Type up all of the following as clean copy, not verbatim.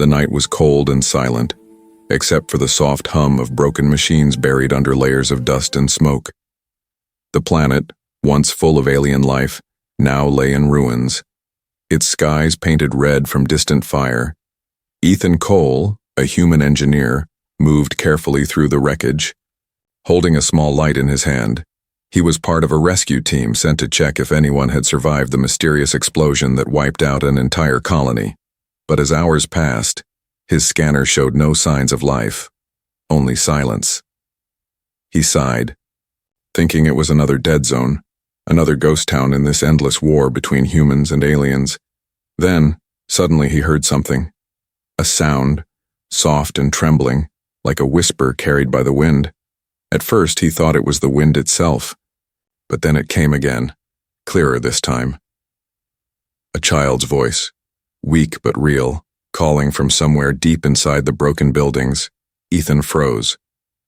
The night was cold and silent, except for the soft hum of broken machines buried under layers of dust and smoke. The planet, once full of alien life, now lay in ruins, its skies painted red from distant fire. Ethan Cole, a human engineer, moved carefully through the wreckage, holding a small light in his hand. He was part of a rescue team sent to check if anyone had survived the mysterious explosion that wiped out an entire colony. But as hours passed, his scanner showed no signs of life, only silence. He sighed, thinking it was another dead zone, another ghost town in this endless war between humans and aliens. Then, suddenly he heard something. A sound, soft and trembling, like a whisper carried by the wind. At first he thought it was the wind itself, but then it came again, clearer this time. A child's voice, weak but real, calling from somewhere deep inside the broken buildings. Ethan froze.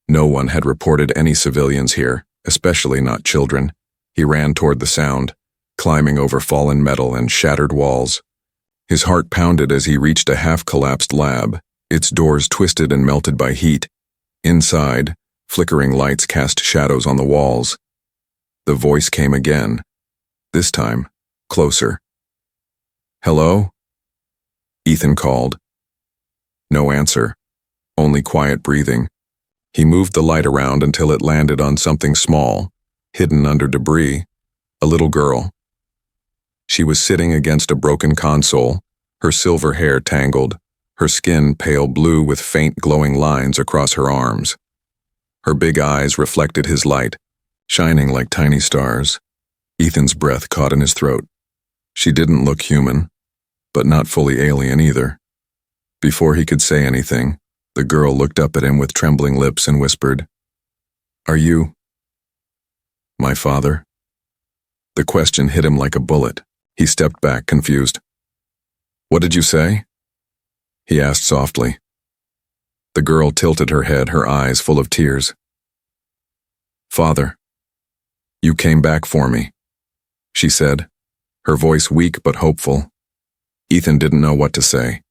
No one had reported any civilians here, especially not children. He ran toward the sound, climbing over fallen metal and shattered walls. His heart pounded as he reached a half-collapsed lab, its doors twisted and melted by heat. Inside, flickering lights cast shadows on the walls. The voice came again, this time, closer. "Hello?" Ethan called. No answer, only quiet breathing. He moved the light around until it landed on something small, hidden under debris, a little girl. She was sitting against a broken console, her silver hair tangled, her skin pale blue with faint glowing lines across her arms. Her big eyes reflected his light, shining like tiny stars. Ethan's breath caught in his throat. She didn't look human, but not fully alien either. Before he could say anything, the girl looked up at him with trembling lips and whispered, "Are you my father?" The question hit him like a bullet. He stepped back, confused. "What did you say?" he asked softly. The girl tilted her head, her eyes full of tears. "Father, you came back for me," she said, her voice weak but hopeful. Ethan didn't know what to say.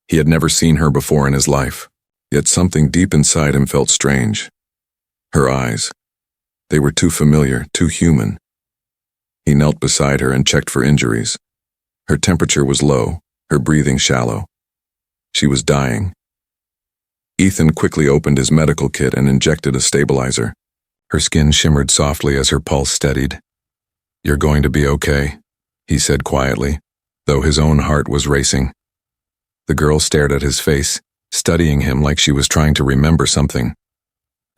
He had never seen her before in his life, yet something deep inside him felt strange. Her eyes, they were too familiar, too human. He knelt beside her and checked for injuries. Her temperature was low, her breathing shallow. She was dying. Ethan quickly opened his medical kit and injected a stabilizer. Her skin shimmered softly as her pulse steadied. "You're going to be okay," he said quietly, though his own heart was racing. The girl stared at his face, studying him like she was trying to remember something.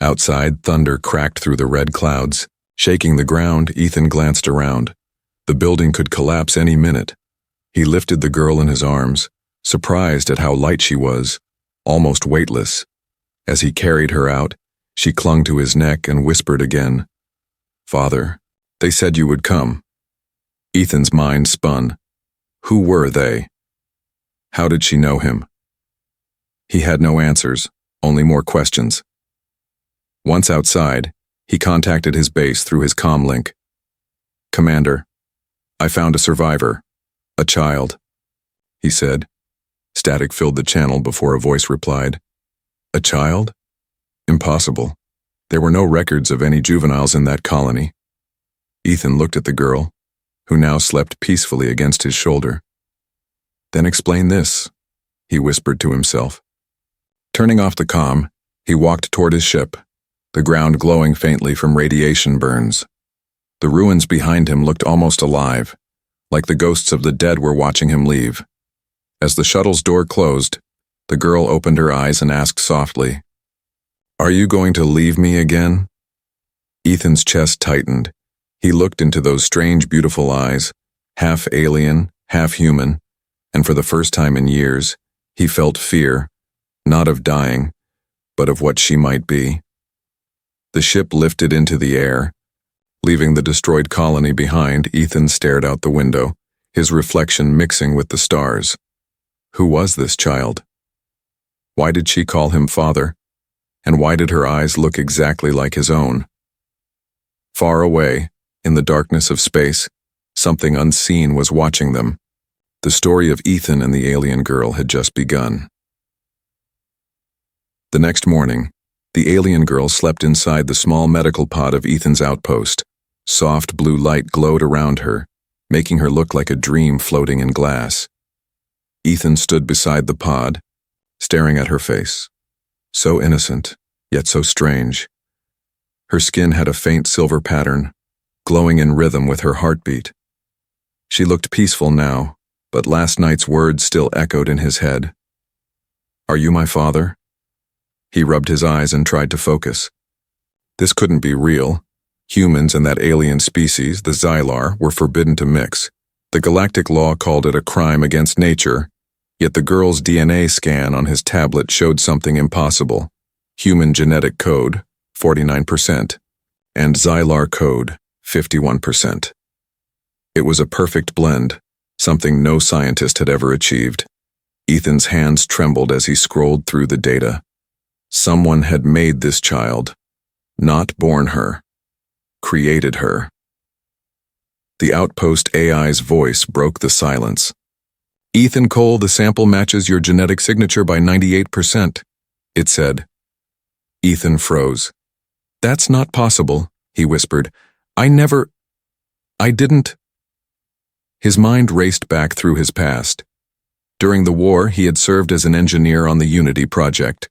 Outside, thunder cracked through the red clouds. Shaking the ground, Ethan glanced around. The building could collapse any minute. He lifted the girl in his arms, surprised at how light she was, almost weightless. As he carried her out, she clung to his neck and whispered again, "Father, they said you would come." Ethan's mind spun. Who were they? How did she know him? He had no answers, only more questions. Once outside, he contacted his base through his comm link. "Commander, I found a survivor, a child," he said. Static filled the channel before a voice replied. "A child? Impossible. There were no records of any juveniles in that colony." Ethan looked at the girl, who now slept peacefully against his shoulder. "Then explain this," he whispered to himself. Turning off the comm, he walked toward his ship, the ground glowing faintly from radiation burns. The ruins behind him looked almost alive, like the ghosts of the dead were watching him leave. As the shuttle's door closed, the girl opened her eyes and asked softly, "Are you going to leave me again?" Ethan's chest tightened. He looked into those strange, beautiful eyes, half alien, half human, and for the first time in years, he felt fear, not of dying, but of what she might be. The ship lifted into the air. Leaving the destroyed colony behind, Ethan stared out the window, his reflection mixing with the stars. Who was this child? Why did she call him father? And why did her eyes look exactly like his own? Far away, in the darkness of space, something unseen was watching them. The story of Ethan and the alien girl had just begun. The next morning, the alien girl slept inside the small medical pod of Ethan's outpost. Soft blue light glowed around her, making her look like a dream floating in glass. Ethan stood beside the pod, staring at her face. So innocent, yet so strange. Her skin had a faint silver pattern, glowing in rhythm with her heartbeat. She looked peaceful now, but last night's words still echoed in his head. "Are you my father?" He rubbed his eyes and tried to focus. This couldn't be real. Humans and that alien species, the Xylar, were forbidden to mix. The galactic law called it a crime against nature, yet the girl's DNA scan on his tablet showed something impossible. Human genetic code, 49%, and Xylar code, 51%. It was a perfect blend, something no scientist had ever achieved. Ethan's hands trembled as he scrolled through the data. Someone had made this child, not born her, created her. The outpost AI's voice broke the silence. "Ethan Cole, the sample matches your genetic signature by 98%, it said. Ethan froze. "That's not possible," he whispered. I didn't." His mind raced back through his past. During the war, he had served as an engineer on the Unity project,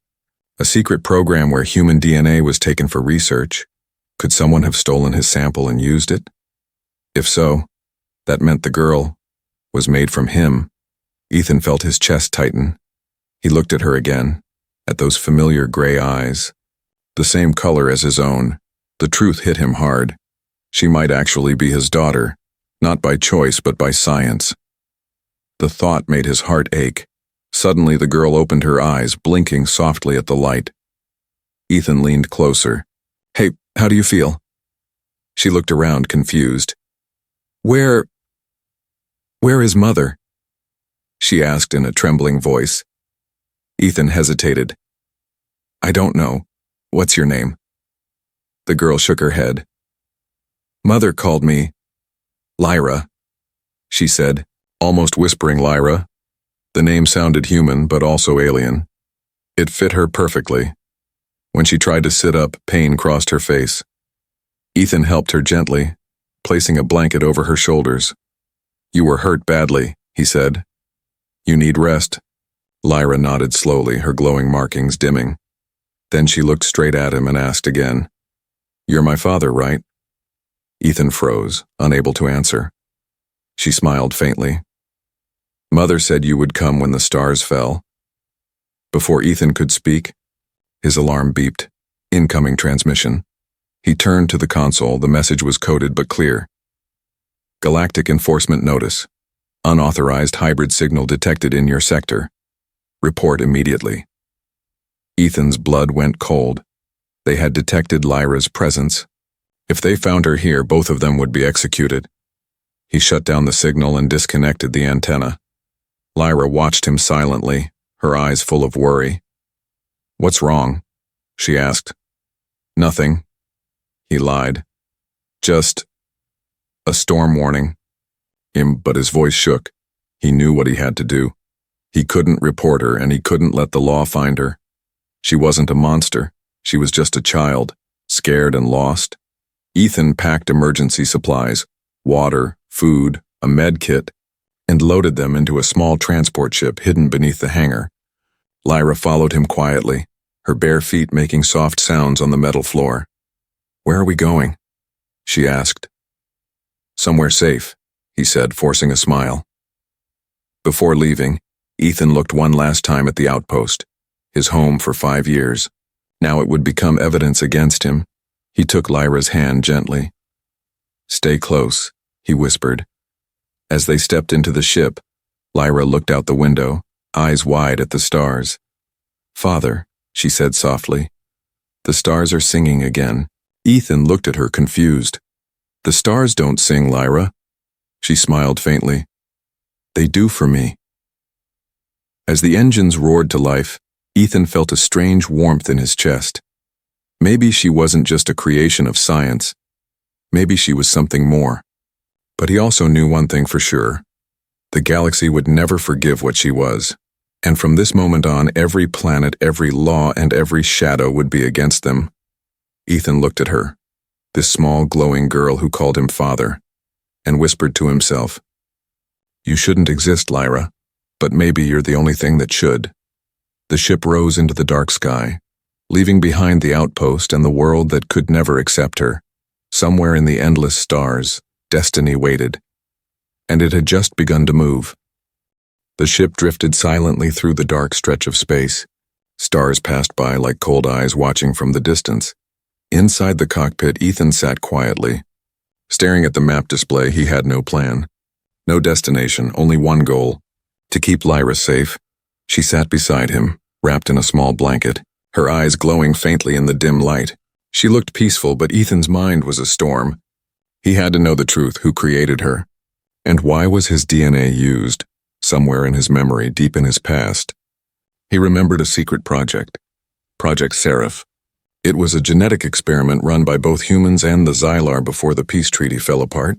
a secret program where human DNA was taken for research. Could someone have stolen his sample and used it? If so, that meant the girl was made from him. Ethan felt his chest tighten. He looked at her again, at those familiar gray eyes, the same color as his own. The truth hit him hard. She might actually be his daughter, not by choice but by science. The thought made his heart ache. Suddenly the girl opened her eyes, blinking softly at the light. Ethan leaned closer. "Hey, how do you feel?" She looked around, confused. Where is Mother?" she asked in a trembling voice. Ethan hesitated. "I don't know. What's your name?" The girl shook her head. "Mother called me Lyra," she said, almost whispering Lyra. The name sounded human, but also alien. It fit her perfectly. When she tried to sit up, pain crossed her face. Ethan helped her gently, placing a blanket over her shoulders. "You were hurt badly," he said. "You need rest." Lyra nodded slowly, her glowing markings dimming. Then she looked straight at him and asked again, "You're my father, right?" Ethan froze, unable to answer. She smiled faintly. "Mother said you would come when the stars fell." Before Ethan could speak, his alarm beeped. Incoming transmission. He turned to the console. The message was coded but clear. "Galactic Enforcement Notice. Unauthorized hybrid signal detected in your sector. Report immediately." Ethan's blood went cold. They had detected Lyra's presence. If they found her here, both of them would be executed. He shut down the signal and disconnected the antenna. Lyra watched him silently, her eyes full of worry. "What's wrong?" she asked. "Nothing," he lied. "Just a storm warning." But his voice shook. He knew what he had to do. He couldn't report her, and he couldn't let the law find her. She wasn't a monster. She was just a child, scared and lost. Ethan packed emergency supplies, water, food, a med kit, and loaded them into a small transport ship hidden beneath the hangar. Lyra followed him quietly, her bare feet making soft sounds on the metal floor. "Where are we going?" she asked. "Somewhere safe," he said, forcing a smile. Before leaving, Ethan looked one last time at the outpost, his home for 5 years. Now it would become evidence against him. He took Lyra's hand gently. "Stay close," he whispered. As they stepped into the ship, Lyra looked out the window, eyes wide at the stars. "Father," she said softly. "The stars are singing again." Ethan looked at her confused. "The stars don't sing, Lyra." She smiled faintly. "They do for me." As the engines roared to life, Ethan felt a strange warmth in his chest. Maybe she wasn't just a creation of science. Maybe she was something more. But he also knew one thing for sure. The galaxy would never forgive what she was. And from this moment on, every planet, every law, and every shadow would be against them. Ethan looked at her, this small, glowing girl who called him father, and whispered to himself, "You shouldn't exist, Lyra, but maybe you're the only thing that should." The ship rose into the dark sky, leaving behind the outpost and the world that could never accept her. Somewhere in the endless stars, destiny waited, and it had just begun to move. The ship drifted silently through the dark stretch of space. Stars passed by like cold eyes watching from the distance. Inside the cockpit, Ethan sat quietly. Staring at the map display, he had no plan. No destination, only one goal: to keep Lyra safe. She sat beside him, wrapped in a small blanket, her eyes glowing faintly in the dim light. She looked peaceful, but Ethan's mind was a storm. He had to know the truth: who created her? And why was his DNA used? Somewhere in his memory, deep in his past, he remembered a secret project. Project Seraph. It was a genetic experiment run by both humans and the Xylar before the peace treaty fell apart.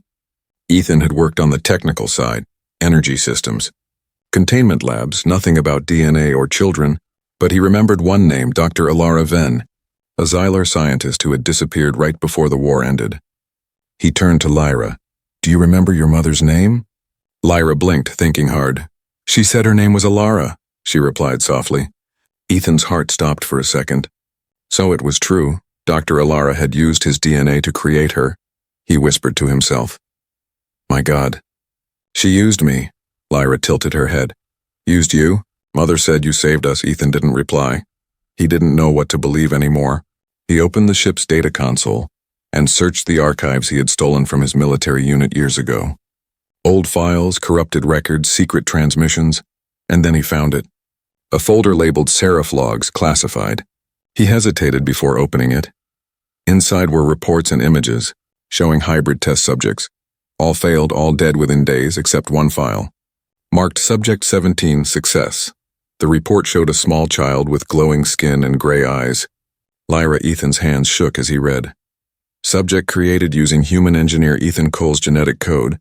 Ethan had worked on the technical side, energy systems, containment labs, nothing about DNA or children, but he remembered one name: Dr. Alara Venn, a Xylar scientist who had disappeared right before the war ended. He turned to Lyra. "Do you remember your mother's name?" Lyra blinked, thinking hard. "She said her name was Alara," she replied softly. Ethan's heart stopped for a second. So it was true. Dr. Alara had used his DNA to create her. He whispered to himself. "My God. She used me." Lyra tilted her head. "Used you? Mother said you saved us." Ethan didn't reply. He didn't know what to believe anymore. He opened the ship's data console and searched the archives he had stolen from his military unit years ago. Old files, corrupted records, secret transmissions, and then he found it. A folder labeled Seraph Logs, classified. He hesitated before opening it. Inside were reports and images, showing hybrid test subjects. All failed, all dead within days, except one file. Marked Subject 17, Success. The report showed a small child with glowing skin and gray eyes. Ethan's hands shook as he read. Subject created using human engineer Ethan Cole's genetic code,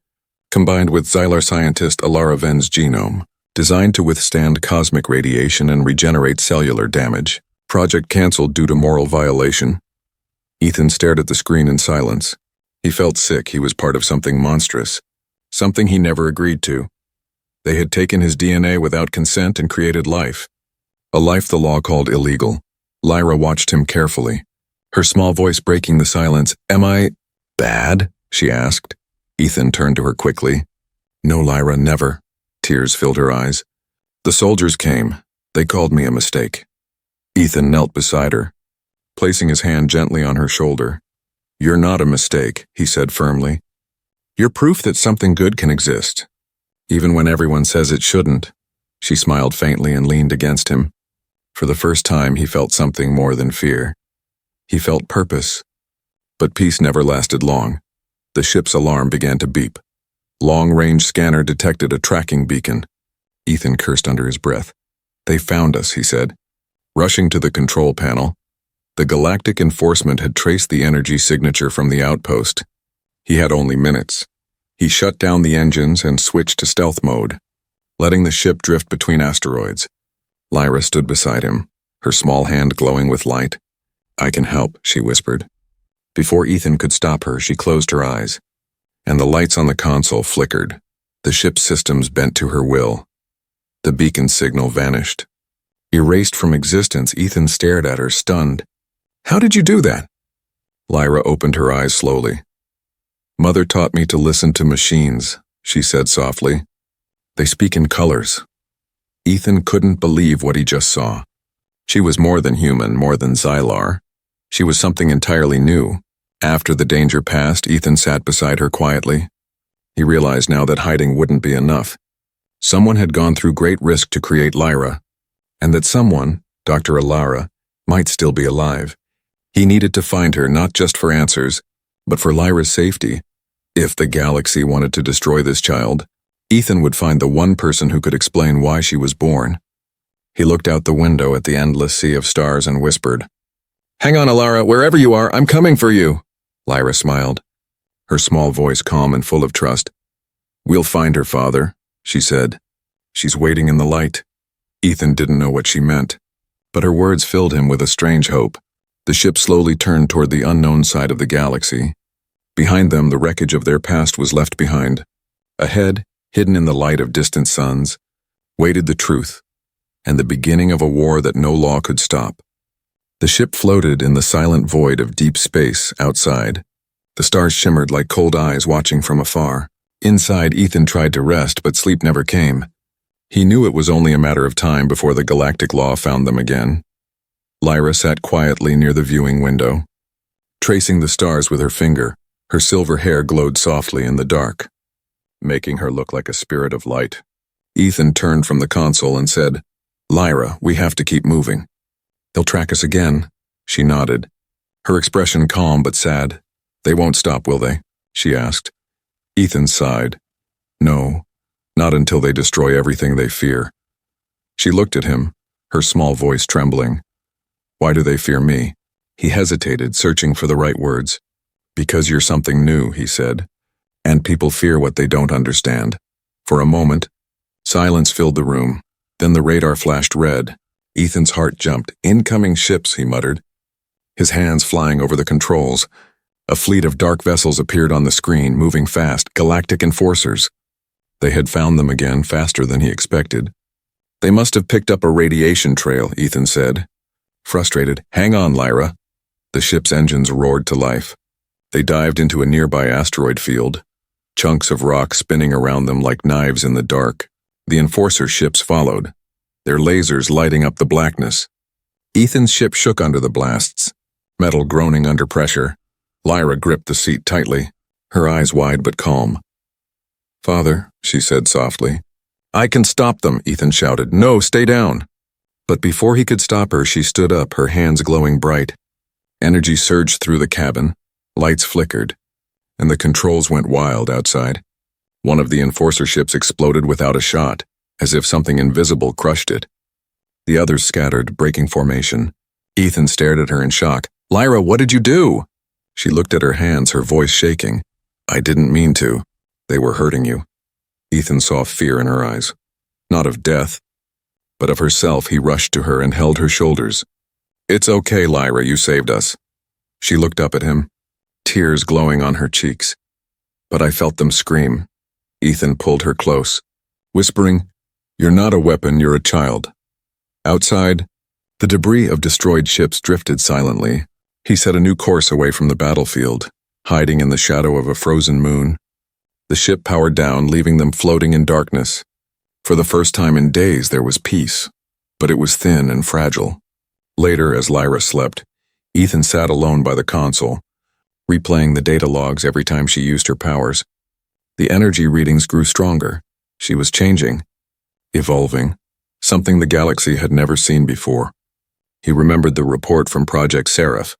combined with Xylar scientist Alara Venn's genome, designed to withstand cosmic radiation and regenerate cellular damage. Project canceled due to moral violation. Ethan stared at the screen in silence. He felt sick. He was part of something monstrous, something he never agreed to. They had taken his DNA without consent and created life. A life the law called illegal. Lyra watched him carefully, her small voice breaking the silence. "Am I bad?" she asked. Ethan turned to her quickly. "No, Lyra, never." Tears filled her eyes. "The soldiers came. They called me a mistake." Ethan knelt beside her, placing his hand gently on her shoulder. "You're not a mistake," he said firmly. "You're proof that something good can exist, even when everyone says it shouldn't." She smiled faintly and leaned against him. For the first time, he felt something more than fear. He felt purpose. But peace never lasted long. The ship's alarm began to beep. Long-range scanner detected a tracking beacon. Ethan cursed under his breath. "They found us," he said. Rushing to the control panel, the Galactic Enforcement had traced the energy signature from the outpost. He had only minutes. He shut down the engines and switched to stealth mode, letting the ship drift between asteroids. Lyra stood beside him, her small hand glowing with light. "I can help," she whispered. Before Ethan could stop her, she closed her eyes, and the lights on the console flickered. The ship's systems bent to her will. The beacon signal vanished. Erased from existence, Ethan stared at her, stunned. "How did you do that?" Lyra opened her eyes slowly. "Mother taught me to listen to machines," she said softly. "They speak in colors." Ethan couldn't believe what he just saw. She was more than human, more than Xylar. She was something entirely new. After the danger passed, Ethan sat beside her quietly. He realized now that hiding wouldn't be enough. Someone had gone through great risk to create Lyra, and that someone, Dr. Alara, might still be alive. He needed to find her, not just for answers, but for Lyra's safety. If the galaxy wanted to destroy this child, Ethan would find the one person who could explain why she was born. He looked out the window at the endless sea of stars and whispered, "Hang on, Alara, wherever you are, I'm coming for you." Lyra smiled, her small voice calm and full of trust. "We'll find her, Father. she said. "She's waiting in the light." Ethan didn't know what she meant, but her words filled him with a strange hope. The ship slowly turned toward the unknown side of the galaxy. Behind them, the wreckage of their past was left behind. Ahead, hidden in the light of distant suns, waited the truth, and the beginning of a war that no law could stop. The ship floated in the silent void of deep space outside. The stars shimmered like cold eyes watching from afar. Inside, Ethan tried to rest, but sleep never came. He knew it was only a matter of time before the galactic law found them again. Lyra sat quietly near the viewing window, tracing the stars with her finger. Her silver hair glowed softly in the dark, making her look like a spirit of light. Ethan turned from the console and said, "Lyra, we have to keep moving." "They'll track us again." She nodded, her expression calm but sad. "They won't stop, will they?" she asked. Ethan sighed. "No, not until they destroy everything they fear." She looked at him, her small voice trembling. "Why do they fear me?" He hesitated, searching for the right words. "Because you're something new," he said, "and people fear what they don't understand." For a moment, silence filled the room. Then the radar flashed red. Ethan's heart jumped. "Incoming ships," he muttered, his hands flying over the controls. A fleet of dark vessels appeared on the screen, moving fast, galactic enforcers. They had found them again, faster than he expected. "They must have picked up a radiation trail," Ethan said. Frustrated, "Hang on, Lyra." The ship's engines roared to life. They dived into a nearby asteroid field, chunks of rock spinning around them like knives in the dark. The enforcer ships followed, their lasers lighting up the blackness. Ethan's ship shook under the blasts, metal groaning under pressure. Lyra gripped the seat tightly, her eyes wide but calm. "Father," she said softly. "I can stop them," Ethan shouted. "No, stay down." But before he could stop her, she stood up, her hands glowing bright. Energy surged through the cabin, lights flickered, and the controls went wild outside. One of the enforcer ships exploded without a shot, as if something invisible crushed it. The others scattered, breaking formation. Ethan stared at her in shock. "Lyra, what did you do?" She looked at her hands, her voice shaking. "I didn't mean to. They were hurting you." Ethan saw fear in her eyes. Not of death, but of herself. He rushed to her and held her shoulders. "It's okay, Lyra, you saved us." She looked up at him, tears glowing on her cheeks. "But I felt them scream." Ethan pulled her close, whispering, "You're not a weapon, you're a child." Outside, the debris of destroyed ships drifted silently. He set a new course away from the battlefield, hiding in the shadow of a frozen moon. The ship powered down, leaving them floating in darkness. For the first time in days, there was peace, but it was thin and fragile. Later, as Lyra slept, Ethan sat alone by the console, replaying the data logs every time she used her powers. The energy readings grew stronger. She was changing, evolving, something the galaxy had never seen before. He remembered the report from Project Seraph.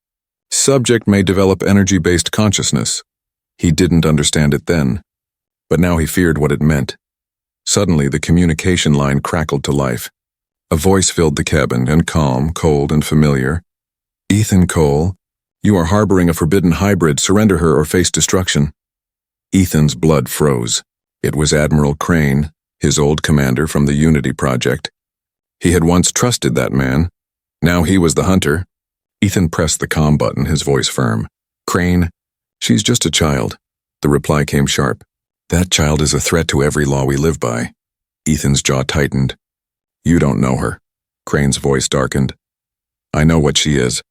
Subject may develop energy-based consciousness. He didn't understand it then, but now he feared what it meant. Suddenly, the communication line crackled to life. A voice filled the cabin, and calm, cold, and familiar. "Ethan Cole, you are harboring a forbidden hybrid. Surrender her or face destruction." Ethan's blood froze. It was Admiral Crane, his old commander from the Unity project. He had once trusted that man. Now he was the hunter. Ethan pressed the comm button, his voice firm. "Crane, she's just a child." The reply came sharp. "That child is a threat to every law we live by." Ethan's jaw tightened. "You don't know her." Crane's voice darkened. "I know what she is,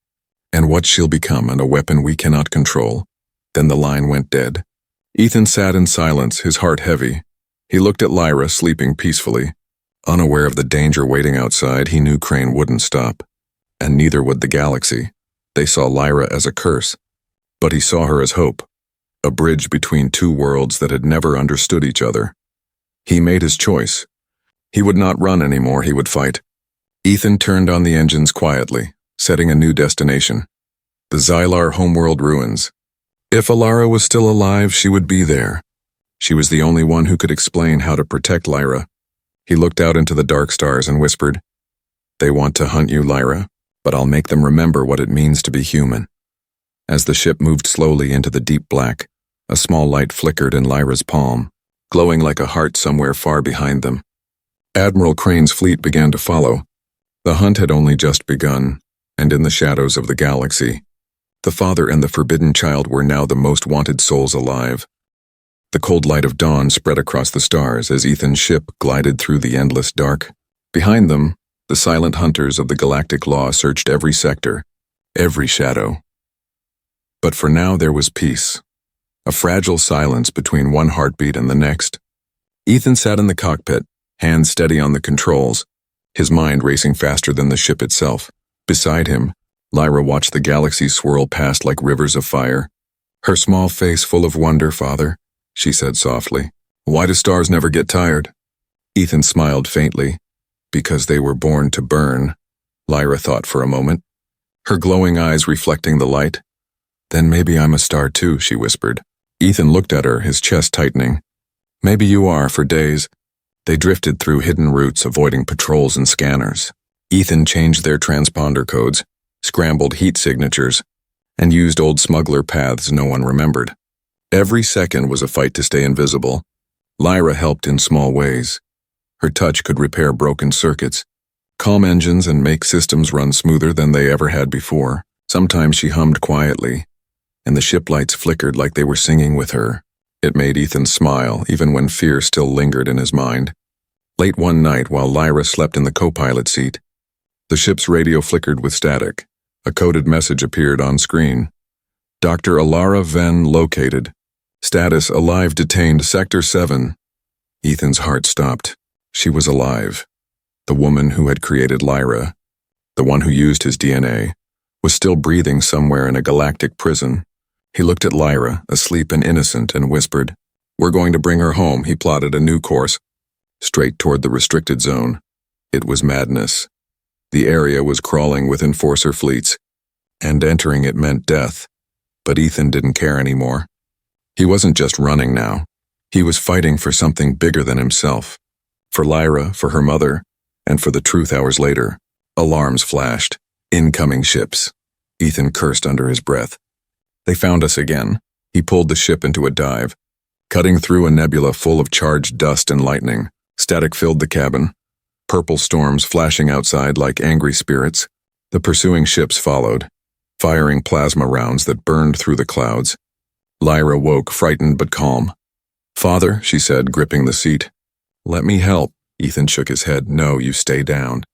and what she'll become, and a weapon we cannot control." Then the line went dead. Ethan sat in silence, his heart heavy. He looked at Lyra, sleeping peacefully. Unaware of the danger waiting outside, he knew Crane wouldn't stop. And neither would the galaxy. They saw Lyra as a curse, but he saw her as hope, a bridge between two worlds that had never understood each other. He made his choice. He would not run anymore, he would fight. Ethan turned on the engines quietly, setting a new destination. The Xylar homeworld ruins. If Alara was still alive, she would be there. She was the only one who could explain how to protect Lyra. He looked out into the dark stars and whispered, "They want to hunt you, Lyra, but I'll make them remember what it means to be human." As the ship moved slowly into the deep black, a small light flickered in Lyra's palm, glowing like a heart somewhere far behind them. Admiral Crane's fleet began to follow. The hunt had only just begun, and in the shadows of the galaxy, the father and the forbidden child were now the most wanted souls alive. The cold light of dawn spread across the stars as Ethan's ship glided through the endless dark. Behind them, the silent hunters of the galactic law searched every sector, every shadow. But for now there was peace, a fragile silence between one heartbeat and the next. Ethan sat in the cockpit, hands steady on the controls, his mind racing faster than the ship itself. Beside him, Lyra watched the galaxy swirl past like rivers of fire. Her small face full of wonder, "Father," she said softly. "Why do stars never get tired?" Ethan smiled faintly. "Because they were born to burn," Lyra thought for a moment, her glowing eyes reflecting the light. "Then maybe I'm a star too," she whispered. Ethan looked at her, his chest tightening. "Maybe you are." For days, they drifted through hidden routes, avoiding patrols and scanners. Ethan changed their transponder codes, scrambled heat signatures, and used old smuggler paths no one remembered. Every second was a fight to stay invisible. Lyra helped in small ways. Her touch could repair broken circuits, calm engines, and make systems run smoother than they ever had before. Sometimes she hummed quietly, and the ship lights flickered like they were singing with her. It made Ethan smile, even when fear still lingered in his mind. Late one night, while Lyra slept in the co-pilot seat, the ship's radio flickered with static. A coded message appeared on screen. "Dr. Alara Venn located. Status alive detained Sector 7. Ethan's heart stopped. She was alive. The woman who had created Lyra, the one who used his DNA, was still breathing somewhere in a galactic prison. He looked at Lyra, asleep and innocent, and whispered, "We're going to bring her home." He plotted a new course, straight toward the restricted zone. It was madness. The area was crawling with enforcer fleets, and entering it meant death. But Ethan didn't care anymore. He wasn't just running now. He was fighting for something bigger than himself. For Lyra, for her mother, and for the truth. Hours later, alarms flashed. Incoming ships. Ethan cursed under his breath. They found us again. He pulled the ship into a dive, cutting through a nebula full of charged dust and lightning. Static filled the cabin, purple storms flashing outside like angry spirits. The pursuing ships followed, firing plasma rounds that burned through the clouds. Lyra woke, frightened but calm. "Father," she said, gripping the seat. "Let me help." Ethan shook his head. "No, you stay down."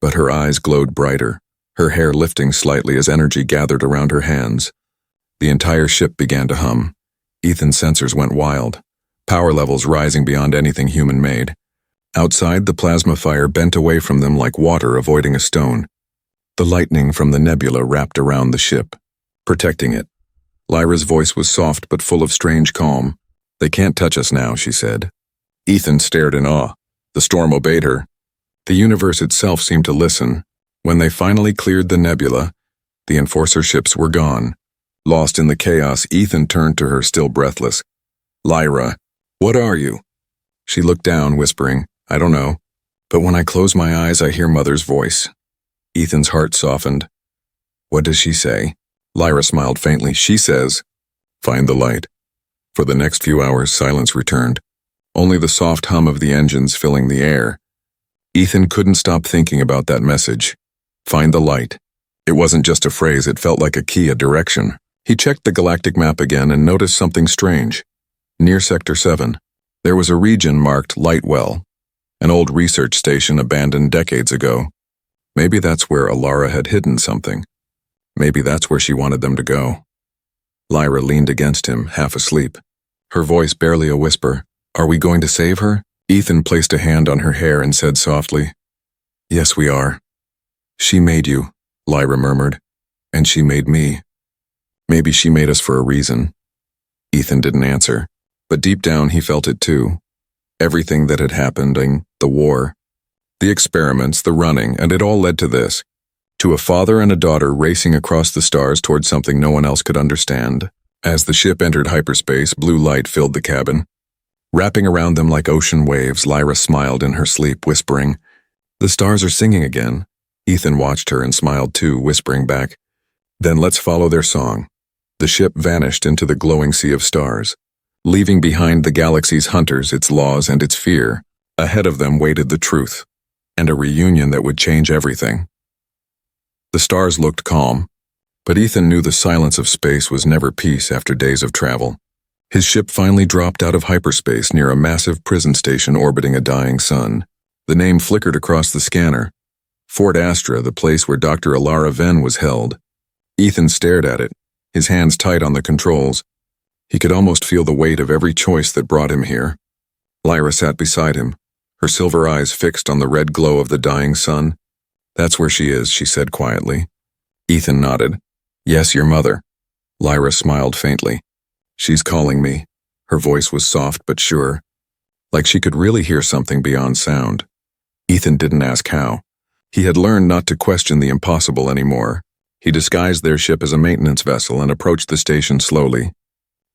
But her eyes glowed brighter, her hair lifting slightly as energy gathered around her hands. The entire ship began to hum. Ethan's sensors went wild, power levels rising beyond anything human-made. Outside, the plasma fire bent away from them like water avoiding a stone. The lightning from the nebula wrapped around the ship, protecting it. Lyra's voice was soft but full of strange calm. "They can't touch us now," she said. Ethan stared in awe. The storm obeyed her. The universe itself seemed to listen. When they finally cleared the nebula, the enforcer ships were gone. Lost in the chaos, Ethan turned to her, still breathless. "Lyra, what are you?" She looked down, whispering, "I don't know. But when I close my eyes, I hear Mother's voice." Ethan's heart softened. "What does she say?" Lyra smiled faintly. "She says, 'Find the light.'" For the next few hours, silence returned. Only the soft hum of the engines filling the air. Ethan couldn't stop thinking about that message. Find the light. It wasn't just a phrase, it felt like a key, a direction. He checked the galactic map again and noticed something strange. Near Sector 7, there was a region marked Lightwell, an old research station abandoned decades ago. Maybe that's where Alara had hidden something. Maybe that's where she wanted them to go. Lyra leaned against him, half asleep, her voice barely a whisper. "Are we going to save her?" Ethan placed a hand on her hair and said softly, "Yes, we are." "She made you," Lyra murmured, "and she made me. Maybe she made us for a reason." Ethan didn't answer, but deep down he felt it too. Everything that had happened, the war, the experiments, the running, and it all led to this. To a father and a daughter racing across the stars towards something no one else could understand. As the ship entered hyperspace, blue light filled the cabin. Wrapping around them like ocean waves, Lyra smiled in her sleep, whispering, "The stars are singing again." Ethan watched her and smiled too, whispering back, "Then let's follow their song." The ship vanished into the glowing sea of stars. leaving behind the galaxy's hunters, its laws, and its fear. Ahead of them waited the truth, and a reunion that would change everything. The stars looked calm, but Ethan knew the silence of space was never peace after days of travel. His ship finally dropped out of hyperspace near a massive prison station orbiting a dying sun. The name flickered across the scanner. Fort Astra, the place where Dr. Alara Venn was held. Ethan stared at it, his hands tight on the controls. He could almost feel the weight of every choice that brought him here. Lyra sat beside him, her silver eyes fixed on the red glow of the dying sun. "That's where she is," she said quietly. Ethan nodded. "Yes, your mother." Lyra smiled faintly. "She's calling me." Her voice was soft but sure, like she could really hear something beyond sound. Ethan didn't ask how. He had learned not to question the impossible anymore. He disguised their ship as a maintenance vessel and approached the station slowly.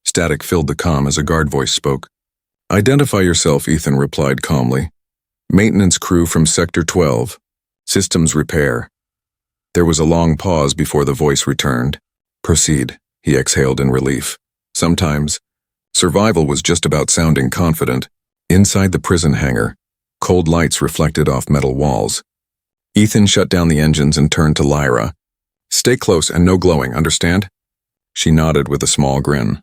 Static filled the comm as a guard voice spoke. "Identify yourself," Ethan replied calmly. "Maintenance crew from Sector 12. Systems repair." There was a long pause before the voice returned. "Proceed," he exhaled in relief. Sometimes, survival was just about sounding confident. Inside the prison hangar, cold lights reflected off metal walls. Ethan shut down the engines and turned to Lyra. "Stay close and no glowing, understand?" She nodded with a small grin.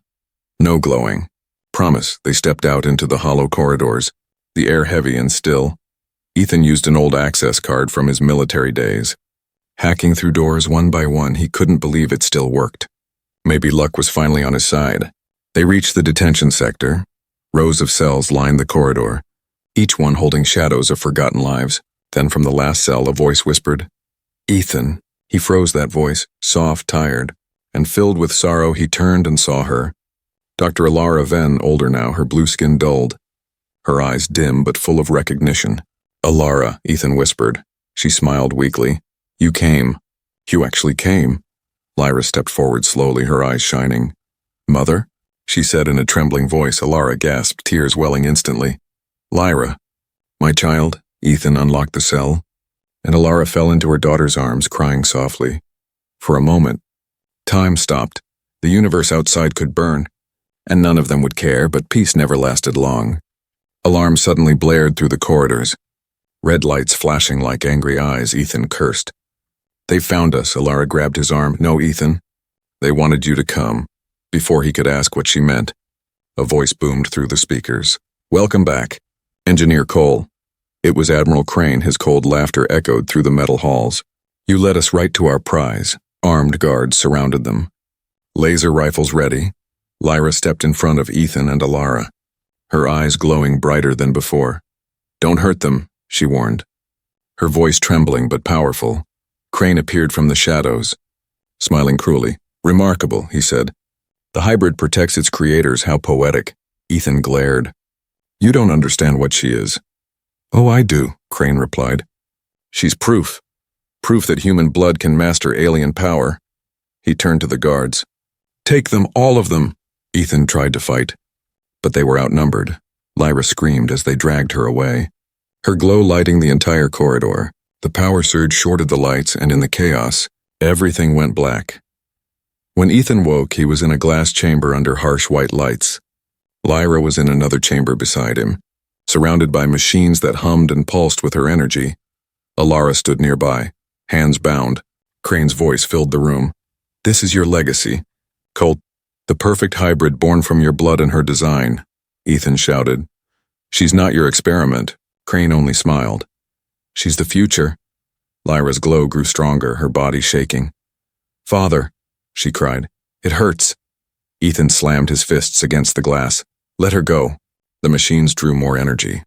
"No glowing. Promise." They stepped out into the hollow corridors, the air heavy and still. Ethan used an old access card from his military days. Hacking through doors one by one, he couldn't believe it still worked. Maybe luck was finally on his side. They reached the detention sector. Rows of cells lined the corridor, each one holding shadows of forgotten lives. Then from the last cell, a voice whispered, "Ethan." He froze, that voice, soft, tired, and filled with sorrow. He turned and saw her. Dr. Alara Venn, older now, her blue skin dulled, her eyes dim but full of recognition. "Alara," Ethan whispered. She smiled weakly. "You came." "You actually came." Lyra stepped forward slowly, her eyes shining. "Mother?" she said in a trembling voice. Alara gasped, tears welling instantly. "Lyra." "My child." Ethan unlocked the cell, and Alara fell into her daughter's arms, crying softly. For a moment, time stopped. The universe outside could burn, and none of them would care, but peace never lasted long. Alarms suddenly blared through the corridors, red lights flashing like angry eyes. Ethan cursed. "They found us." Alara grabbed his arm. "No, Ethan. They wanted you to come." Before he could ask what she meant, a voice boomed through the speakers. "Welcome back, Engineer Cole." It was Admiral Crane. His cold laughter echoed through the metal halls. "You led us right to our prize." Armed guards surrounded them, laser rifles ready. Lyra stepped in front of Ethan and Alara, her eyes glowing brighter than before. "Don't hurt them," she warned, her voice trembling but powerful. Crane appeared from the shadows, smiling cruelly. "Remarkable," he said. "The hybrid protects its creators. How poetic." Ethan glared. "You don't understand what she is." "Oh, I do," Crane replied. "She's proof. Proof that human blood can master alien power." He turned to the guards. "Take them, all of them." Ethan tried to fight, but they were outnumbered. Lyra screamed as they dragged her away, her glow lighting the entire corridor. The power surge shorted the lights, and in the chaos, everything went black. When Ethan woke, he was in a glass chamber under harsh white lights. Lyra was in another chamber beside him, surrounded by machines that hummed and pulsed with her energy. Alara stood nearby, hands bound. Crane's voice filled the room. "This is your legacy, Colt, the perfect hybrid born from your blood and her design," Ethan shouted. "She's not your experiment." Crane only smiled. "She's the future." Lyra's glow grew stronger, her body shaking. "Father," she cried, "it hurts." Ethan slammed his fists against the glass. "Let her go." The machines drew more energy.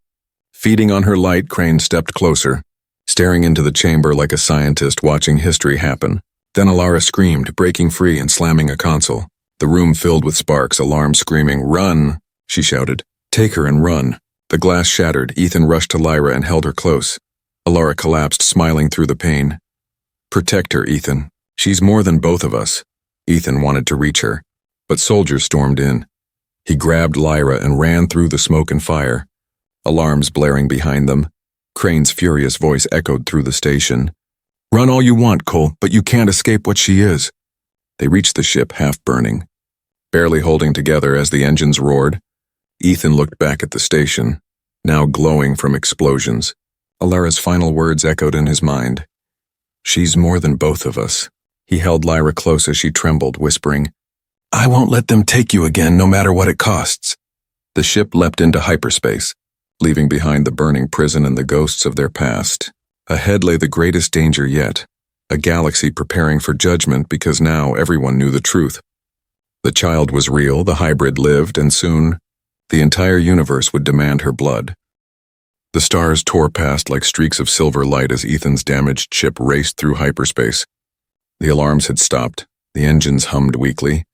Feeding on her light, Crane stepped closer, staring into the chamber like a scientist watching history happen. Then Alara screamed, breaking free and slamming a console. The room filled with sparks, alarms screaming, "Run!" she shouted. "Take her and run." The glass shattered. Ethan rushed to Lyra and held her close. Alara collapsed, smiling through the pain. "Protect her, Ethan. She's more than both of us." Ethan wanted to reach her, but soldiers stormed in. He grabbed Lyra and ran through the smoke and fire, alarms blaring behind them. Crane's furious voice echoed through the station. "Run all you want, Cole, but you can't escape what she is." They reached the ship, half burning, barely holding together as the engines roared. Ethan looked back at the station, now glowing from explosions. Alara's final words echoed in his mind. She's more than both of us. He held Lyra close as she trembled, whispering, I won't let them take you again, no matter what it costs. The ship leapt into hyperspace, leaving behind the burning prison and the ghosts of their past. Ahead lay the greatest danger yet, a galaxy preparing for judgment because now everyone knew the truth. The child was real, the hybrid lived, and soon, the entire universe would demand her blood. The stars tore past like streaks of silver light as Ethan's damaged ship raced through hyperspace. The alarms had stopped, the engines hummed weakly,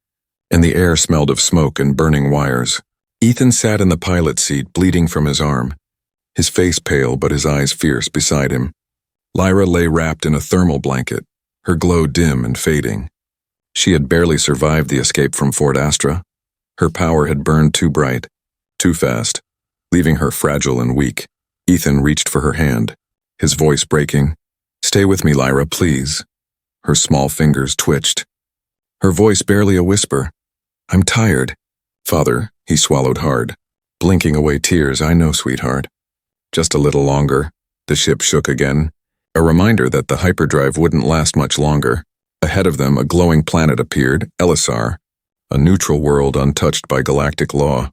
and the air smelled of smoke and burning wires. Ethan sat in the pilot seat, bleeding from his arm, his face pale but his eyes fierce beside him. Lyra lay wrapped in a thermal blanket, her glow dim and fading. She had barely survived the escape from Fort Astra. Her power had burned too bright, too fast, leaving her fragile and weak. Ethan reached for her hand, his voice breaking. Stay with me, Lyra, please. Her small fingers twitched. Her voice barely a whisper. I'm tired. Father, he swallowed hard, blinking away tears. I know, sweetheart. Just a little longer. The ship shook again, a reminder that the hyperdrive wouldn't last much longer. Ahead of them, a glowing planet appeared, Elisar, a neutral world untouched by galactic law,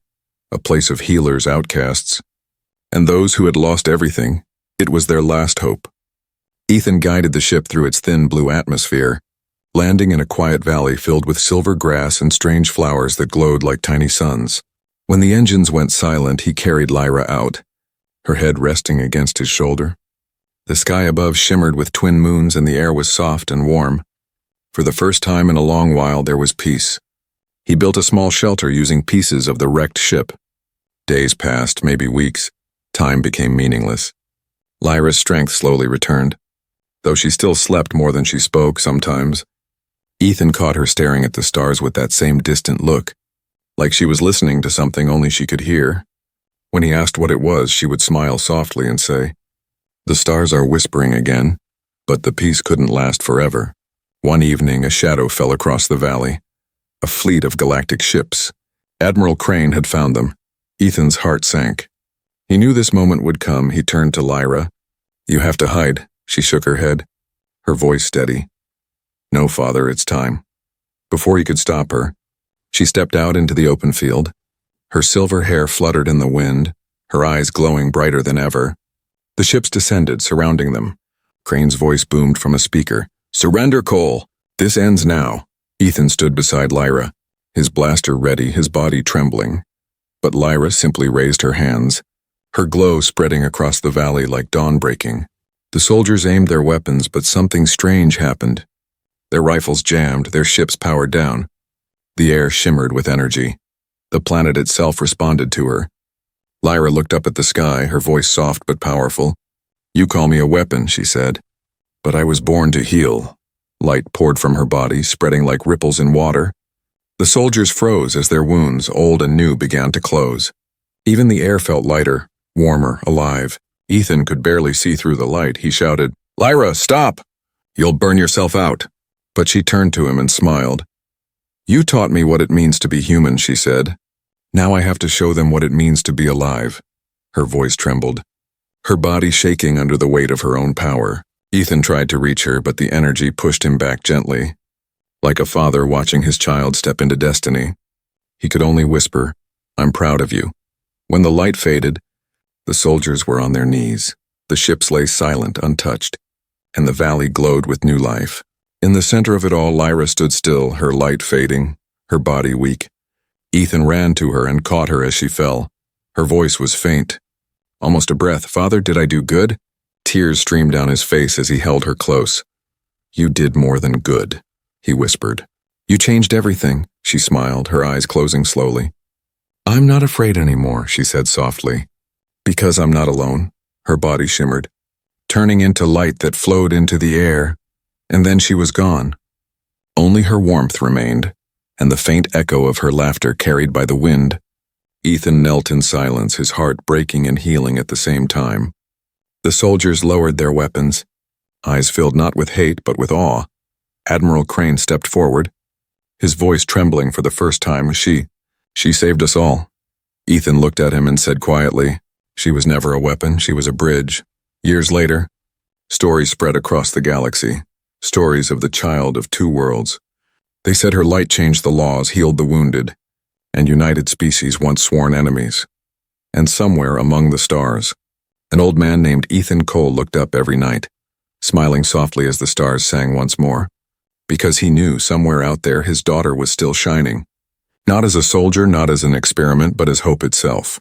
a place of healers, outcasts, and those who had lost everything. It was their last hope. Ethan guided the ship through its thin blue atmosphere, landing in a quiet valley filled with silver grass and strange flowers that glowed like tiny suns. When the engines went silent, he carried Lyra out, her head resting against his shoulder. The sky above shimmered with twin moons and the air was soft and warm. For the first time in a long while, there was peace. He built a small shelter using pieces of the wrecked ship. Days passed, maybe weeks. Time became meaningless. Lyra's strength slowly returned, though she still slept more than she spoke sometimes. Ethan caught her staring at the stars with that same distant look, like she was listening to something only she could hear. When he asked what it was, she would smile softly and say, The stars are whispering again, but the peace couldn't last forever. One evening, a shadow fell across the valley. A fleet of galactic ships. Admiral Crane had found them. Ethan's heart sank. He knew this moment would come. He turned to Lyra. You have to hide. She shook her head, her voice steady. No, Father, it's time. Before he could stop her, she stepped out into the open field. Her silver hair fluttered in the wind, her eyes glowing brighter than ever. The ships descended, surrounding them. Crane's voice boomed from a speaker. Surrender, Cole! This ends now. Ethan stood beside Lyra, his blaster ready, his body trembling. But Lyra simply raised her hands, her glow spreading across the valley like dawn breaking. The soldiers aimed their weapons, but something strange happened. Their rifles jammed, their ships powered down. The air shimmered with energy. The planet itself responded to her. Lyra looked up at the sky, her voice soft but powerful. You call me a weapon, she said. But I was born to heal. Light poured from her body, spreading like ripples in water. The soldiers froze as their wounds, old and new, began to close. Even the air felt lighter, warmer, alive. Ethan could barely see through the light. He shouted, Lyra, stop! You'll burn yourself out. But she turned to him and smiled. You taught me what it means to be human, she said. Now I have to show them what it means to be alive. Her voice trembled, her body shaking under the weight of her own power. Ethan tried to reach her, but the energy pushed him back gently, like a father watching his child step into destiny. He could only whisper, I'm proud of you. When the light faded, the soldiers were on their knees. The ships lay silent, untouched, and the valley glowed with new life. In the center of it all, Lyra stood still, her light fading, her body weak. Ethan ran to her and caught her as she fell. Her voice was faint, almost a breath. Father, did I do good? Tears streamed down his face as he held her close. You did more than good, he whispered. You changed everything, she smiled, her eyes closing slowly. I'm not afraid anymore, she said softly. Because I'm not alone. Her body shimmered, turning into light that flowed into the air, and then she was gone. Only her warmth remained, and the faint echo of her laughter carried by the wind. Ethan knelt in silence, his heart breaking and healing at the same time. The soldiers lowered their weapons, eyes filled not with hate but with awe. Admiral Crane stepped forward, his voice trembling for the first time. She saved us all. Ethan looked at him and said quietly, "She was never a weapon, she was a bridge." Years later, stories spread across the galaxy, stories of the child of two worlds. They said her light changed the laws, healed the wounded, and united species once sworn enemies. And somewhere among the stars, an old man named Ethan Cole looked up every night, smiling softly as the stars sang once more, because he knew somewhere out there his daughter was still shining, not as a soldier, not as an experiment, but as hope itself.